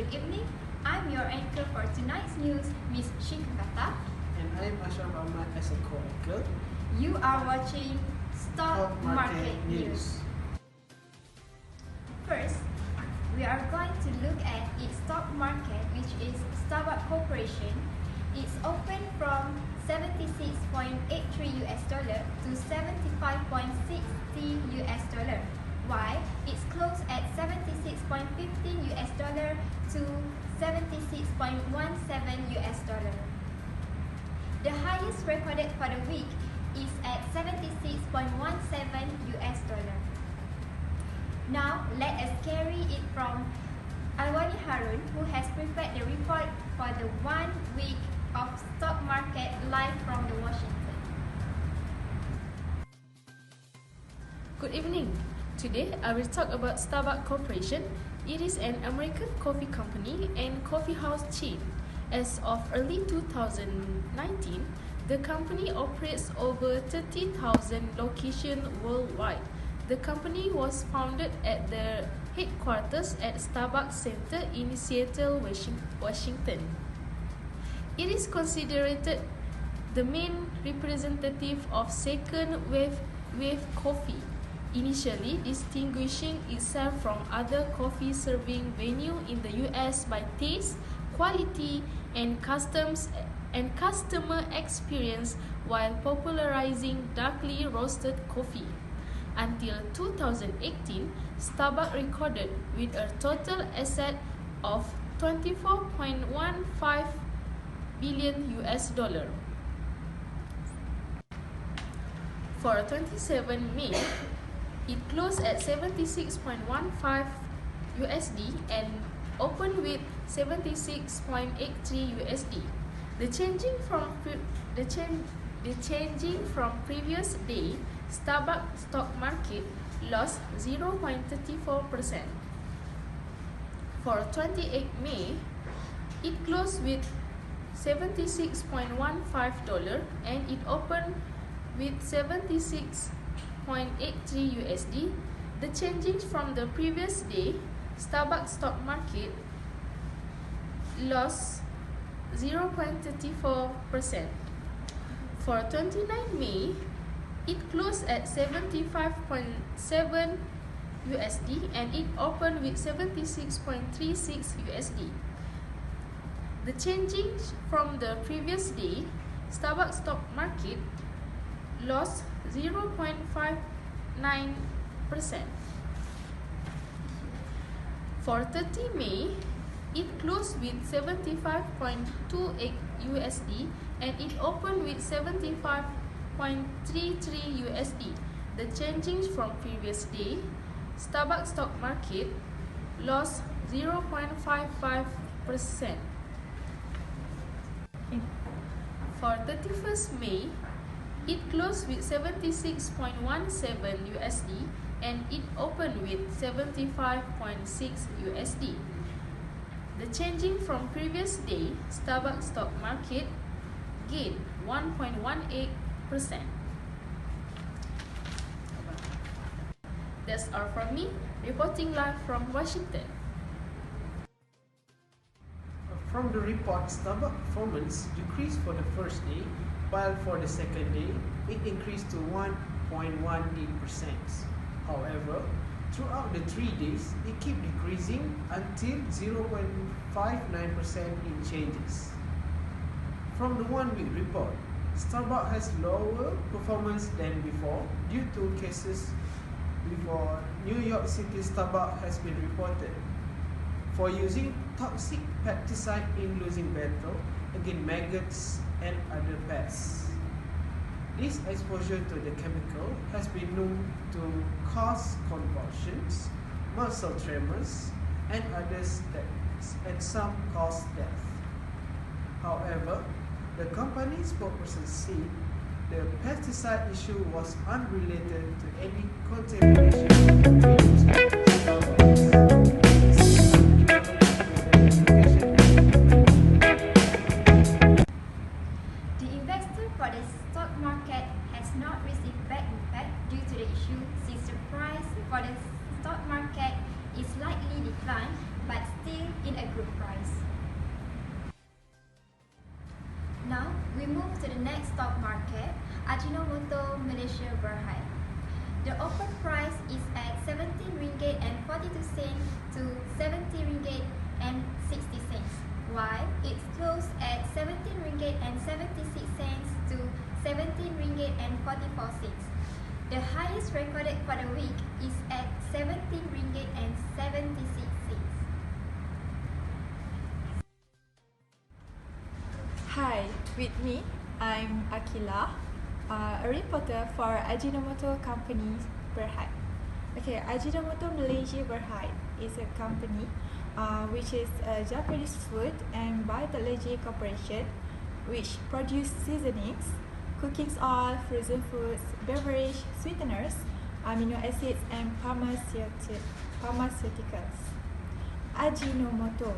Good evening. I'm your anchor for tonight's news, Miss Shikata. And I'm Ashraf Ahmad as a co-anchor. You are watching Stock Market News. First, we are going to look at its stock market, which is Starbucks Corporation. It's open from $76.83 to $75.60, while it's closed at $76.15 to $76.17. The highest recorded for the week is at $76.17. Now, let us carry it from Alwani Harun, who has prepared the report for the 1 week of stock market live from the Washington. Good evening. Today, I will talk about Starbucks Corporation. It is an American coffee company and coffee house chain. As of early 2019, the company operates over 30,000 locations worldwide. The company was founded at the headquarters at Starbucks Center in Seattle, Washington. It is considered the main representative of second wave coffee, initially distinguishing itself from other coffee serving venues in the US by taste, quality, and customer experience, while popularizing darkly roasted coffee. Until 2018, Starbucks recorded with a total asset of $24.15 billion. For 27 May, it closed at $76.15 and opened with $76.83. The changing from previous day, Starbucks stock market lost 0.34%. For 28 May, it closed with $76.15 and it opened with $76.83. The changing from the previous day, Starbucks stock market lost 0.34%. For 29 May, it closed at $75.7 and it opened with $76.36. The changing from the previous day, Starbucks stock market lost 0.59%. For 30 May, it closed with $75.28 and it opened with $75.33. The changing from previous day, Starbucks stock market lost 0.55%. For 31st May, it closed with $76.17 and it opened with $75.6. The changing from previous day, Starbucks stock market gained 1.18%. That's all from me, reporting live from Washington. From the report, Starbucks performance decreased for the first day, while for the second day, it increased to 1.18%. However, throughout the 3 days, it kept decreasing until 0.59% in changes. From the 1 week report, Starbucks has lower performance than before due to cases before New York City Starbucks has been reported for using toxic pesticide in losing battle against maggots and other pests. This exposure to the chemical has been known to cause convulsions, muscle tremors, and others and some cause death. However, the company's spokesperson said the pesticide issue was unrelated to any contamination The investor for the stock market has not received bad impact due to the issue, since the price for the stock market is slightly declined but still in a good price. Now, we move to the next stock market, Ajinomoto Malaysia Berhad. The open price is at 17 ringgit and 42 cents to 70 ringgit and 60 cents, while it's closed at 17 ringgit and 76 cents to 17 ringgit and 44 cents. The highest recorded for the week is at 17 ringgit and 76 cents. Hi, with me, I'm Akila, a reporter for Ajinomoto Company Berhad. Okay, Ajinomoto Malaysia Berhad is a company which is a Japanese food and biotechnology corporation which produce seasonings, cooking oil, frozen foods, beverage, sweeteners, amino acids, and pharmaceuticals. Ajinomoto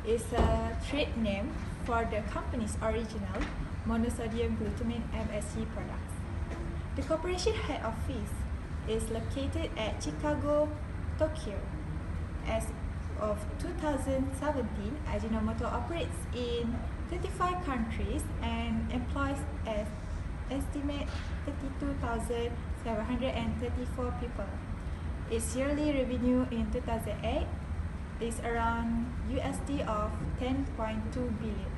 is a trade name for the company's original monosodium glutamate MSG products. The corporation head office is located at Chicago, Tokyo. As of 2017, Ajinomoto operates in 35 countries and employs an estimate 32,734 people. Its yearly revenue in 2008 is around USD of 10.2 billion.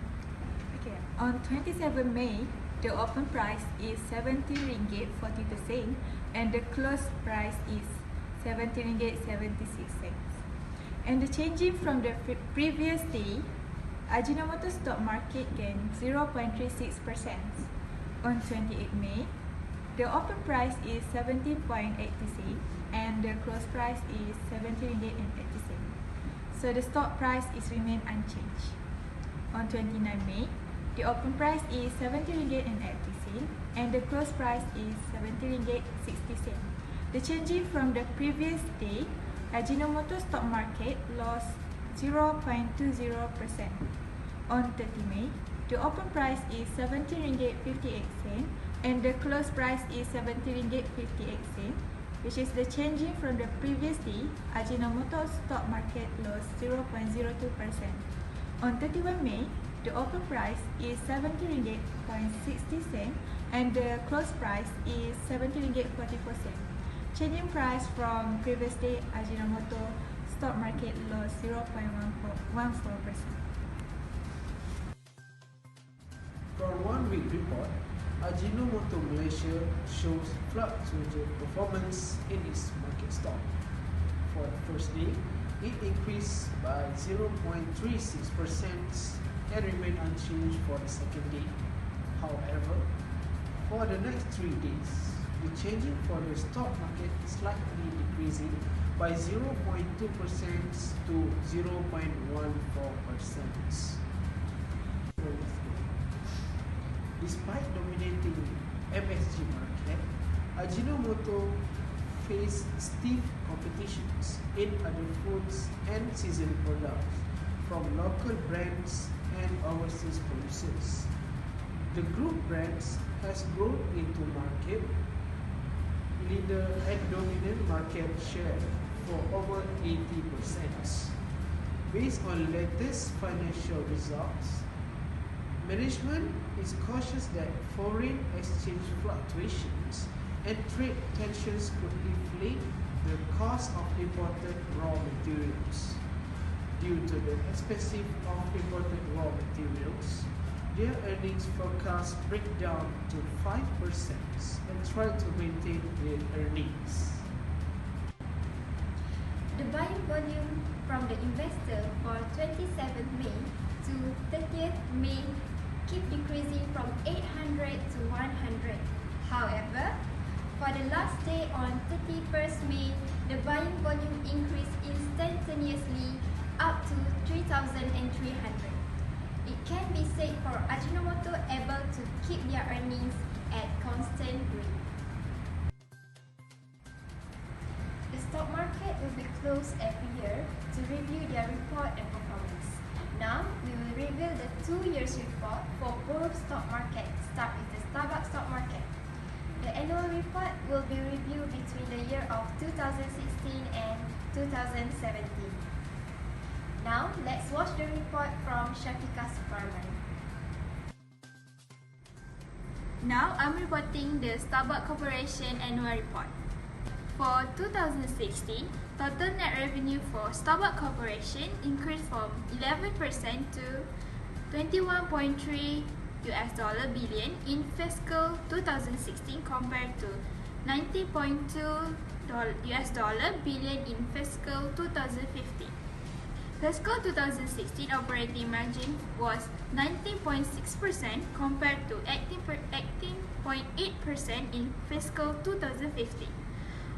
Okay. On 27 May, the open price is 70 ringgit 42 cents and the close price is 70 ringgit 76 cents. And the changing from the previous day, Ajinomoto stock market gained 0.36%. On 28 May, the open price is 70.80 cents and the close price is 70 ringgit and 80 cents. So the stock price is remain unchanged. On 29 May, the open price is 70 ringgit and 80 cents and the close price is 70 ringgit 60 cents. The changing from the previous day, Ajinomoto stock market lost 0.20%. On 30 May, the open price is 70 ringgit 58 cents and the close price is 70 ringgit 58 cents, which is the changing from the previous day. Ajinomoto stock market lost 0.02%. On 31 May, the open price is 70 ringgit 60 cents and the close price is 70 ringgit 44 cents. Changing price from previous day, Ajinomoto stock market lost 0.14%. From 1 week report, Ajinomoto Malaysia shows fluctuating performance in its market stock. For the first day, it increased by 0.36% and remained unchanged for the second day. However, for the next 3 days, the changing for the stock market is slightly decreasing by 0.2% to 0.14%. Despite dominating MSG market, Ajinomoto faced stiff competitions in other foods and seasonal products from local brands and overseas producers. The group brands has grown into market leader and dominant market share for over 80%. Based on latest financial results, management is cautious that foreign exchange fluctuations and trade tensions could inflate the cost of imported raw materials. Due to the expensive of imported raw materials, their earnings forecast break down to 5% and try to maintain their earnings. The buying volume from the investor for 27th May to 30th May keep decreasing from 800 to 100. However, for the last day on 31st May, the buying volume increased instantaneously up to 3,300. It can be said for Ajinomoto able to keep their earnings at constant rate. The stock market will be closed every year to review their report and performance. Now, we will reveal the 2 years report for both stock markets. Start with the Starbucks stock market. The annual report will be reviewed between the year of 2016 and 2017. Now, let's watch the report from Shafiqah Superman. Now, I'm reporting the Starbucks Corporation Annual Report. For 2016, total net revenue for Starbucks Corporation increased from 11% to $21.3 billion in fiscal 2016 compared to $90.2 billion in fiscal 2015. Fiscal 2016 operating margin was 19.6% compared to 18.8% in fiscal 2015.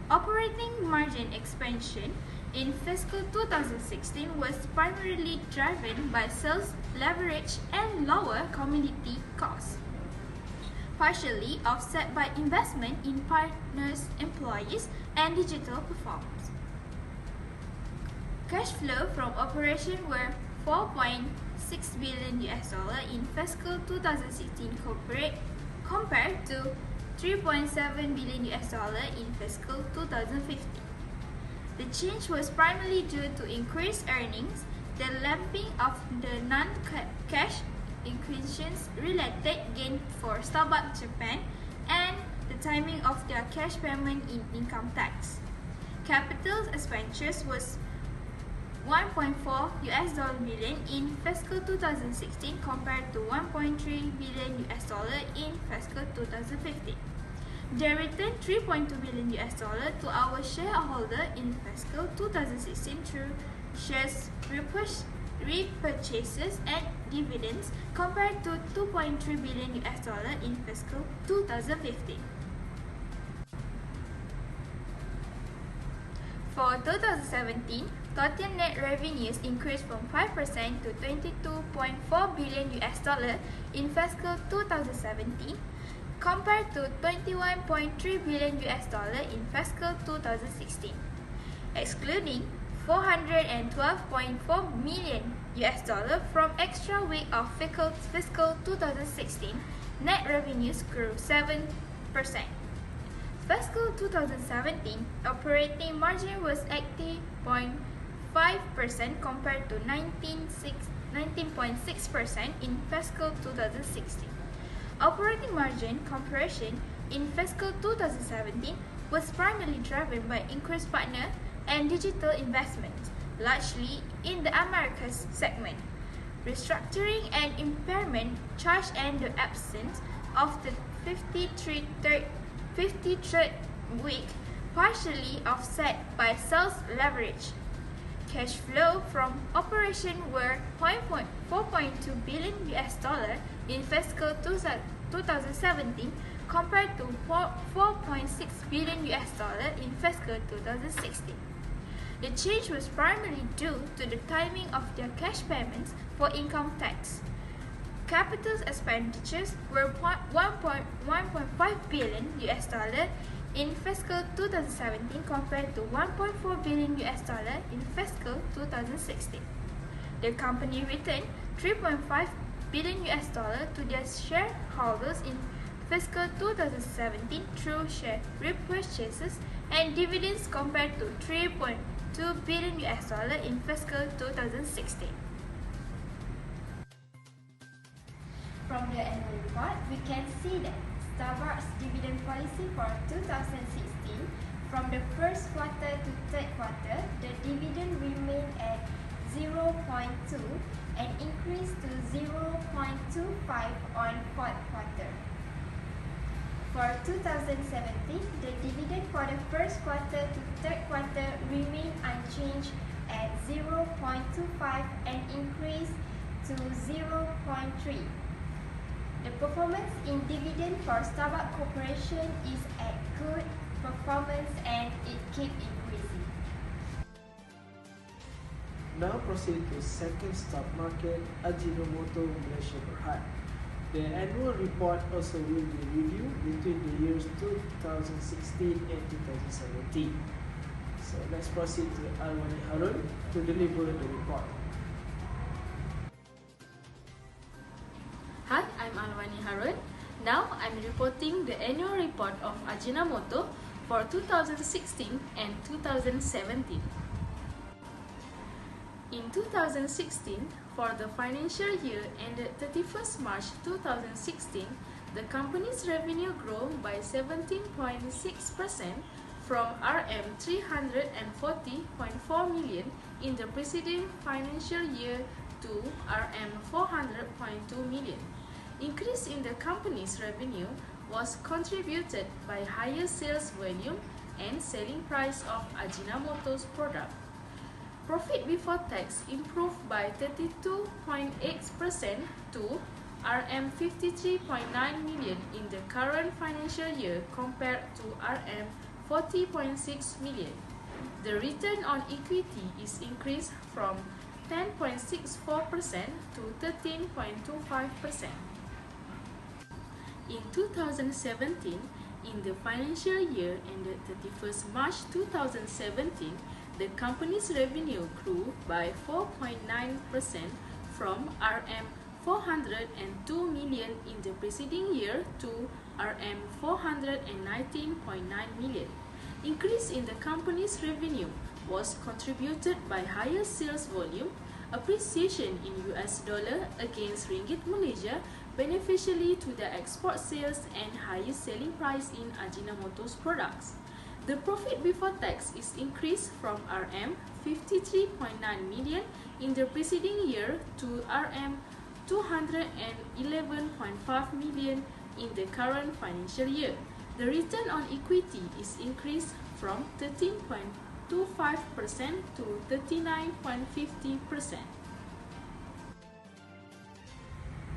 Operating margin expansion in fiscal 2016 was primarily driven by sales leverage and lower commodity costs, partially offset by investment in partners, employees, and digital performance. Cash flow from operations were $4.6 billion in fiscal 2016 compared to $3.7 billion in fiscal 2015. The change was primarily due to increased earnings, the lapping of the non-cash acquisitions related gain for Starbucks Japan, and the timing of their cash payment in income tax. Capital expenditures was $1.4 billion in fiscal 2016 compared to $1.3 billion in fiscal 2015. They returned $3.2 billion to our shareholder in fiscal 2016 through shares repurchases and dividends compared to $2.3 billion in fiscal 2015. For 2017, total net revenues increased from 5% to $22.4 billion in fiscal 2017 compared to $21.3 billion in fiscal 2016. Excluding $412.4 million from extra week of fiscal 2016, net revenues grew 7%. Fiscal 2017 operating margin was 80.5% compared to 19.6% in fiscal 2016. Operating margin compression in fiscal 2017 was primarily driven by increased partner and digital investment, largely in the Americas segment, restructuring and impairment charge, and the absence of the 53rd week, partially offset by sales leverage. Cash flow from operations were $4.2 billion in fiscal 2017 compared to $4.6 billion in fiscal 2016. The change was primarily due to the timing of their cash payments for income tax. Capital expenditures were $1.5 billion in fiscal 2017 compared to $1.4 billion in fiscal 2016. The company returned $3.5 billion to their shareholders in fiscal 2017 through share repurchases and dividends compared to $3.2 billion in fiscal 2016. From the annual report, we can see that Starbucks' dividend policy for 2016, from the first quarter to third quarter, the dividend remained at 0.2 and increased to 0.25 on fourth quarter. For 2017, the dividend for the first quarter to third quarter remained unchanged at 0.25 and increased to 0.3. The performance in dividend for Starbucks Corporation is at good performance and it keeps increasing. Now proceed to second stock market, Ajinomoto Malaysia Berhad. The annual report also will be reviewed between the years 2016 and 2017. So let's proceed to Alwani Harun to deliver the report. Hi, I'm Alwani Harun. Now I'm reporting the annual report of Ajinomoto for 2016 and 2017. In 2016, for the financial year ended 31st March 2016, the company's revenue grew by 17.6% from Rm 340.4 million in the preceding financial year to Rm 400.2 million. Increase in the company's revenue was contributed by higher sales volume and selling price of Ajinomoto's product. Profit before tax improved by 32.8% to Rm 53.9 million in the current financial year compared to Rm 40.6 million. The return on equity is increased from 10.64% to 13.25%. In 2017, in the financial year ended 31st March 2017, the company's revenue grew by 4.9% from Rm 402 million in the preceding year to Rm 419.9 million. Increase in the company's revenue was contributed by higher sales volume, appreciation in US dollar against Ringgit Malaysia, beneficially to the export sales and higher selling price in Ajinomoto's products. The profit before tax is increased from Rm 53.9 million in the preceding year to Rm 211.5 million in the current financial year. The return on equity is increased from 13.25% to 39.50%.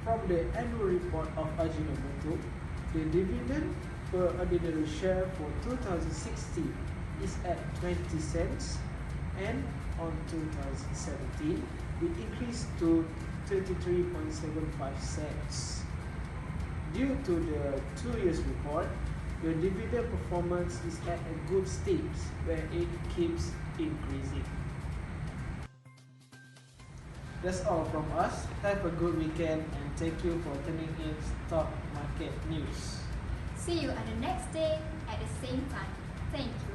From the annual report of Ajinomoto, the dividend per ordinary share for 2016 is at 20 cents, and on 2017 it increased to 33.75 cents. Due to the 2 years report, the dividend performance is at a good stage where it keeps increasing. That's all from us. Have a good weekend and thank you for tuning in Stock Market News. See you on the next day at the same time. Thank you.